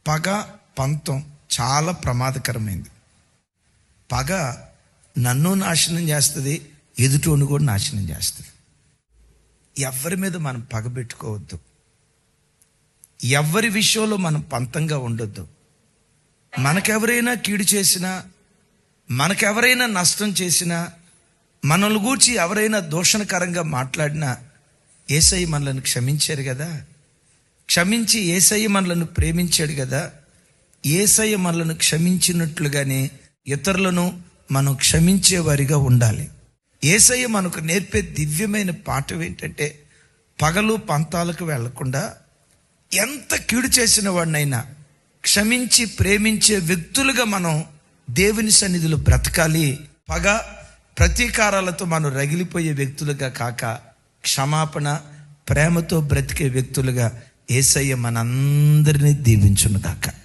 పగ, పంతం చాలా ప్రమాదకరమైంది. పగ నన్ను నాశనం చేస్తుంది, ఎదుటోని కూడా నాశనం చేస్తుంది. ఎవరి మీద మనం పగ పెట్టుకోవద్దు. ఎవరి విషయంలో మనం పంతంగా ఉండొద్దు. మనకెవరైనా కీడు చేసినా, మనకెవరైనా నష్టం చేసినా, మనల్ని గూర్చి ఎవరైనా దూషణకరంగా మాట్లాడినా యేసయ్య మనలను క్షమించారు కదా. క్షమించి యేసయ్య మనలను ప్రేమించాడు కదా. యేసయ్య మనలను క్షమించినట్లుగానే ఇతరులను మనం క్షమించేవారిగా ఉండాలి. యేసయ్య మనకు నేర్పే దివ్యమైన పాఠం ఏంటంటే, పగలు పంతాలకు వెళ్లకుండా ఎంత కీడు చేసిన వాడినైనా క్షమించి ప్రేమించే వ్యక్తులుగా మనం దేవుని సన్నిధిలో బ్రతకాలి. పగ, ప్రతీకారాలతో మనం రగిలిపోయే వ్యక్తులుగా కాక క్షమాపణ, ప్రేమతో బ్రతికే వ్యక్తులుగా యేసయ్య మనందరినీ దీవించును గాక.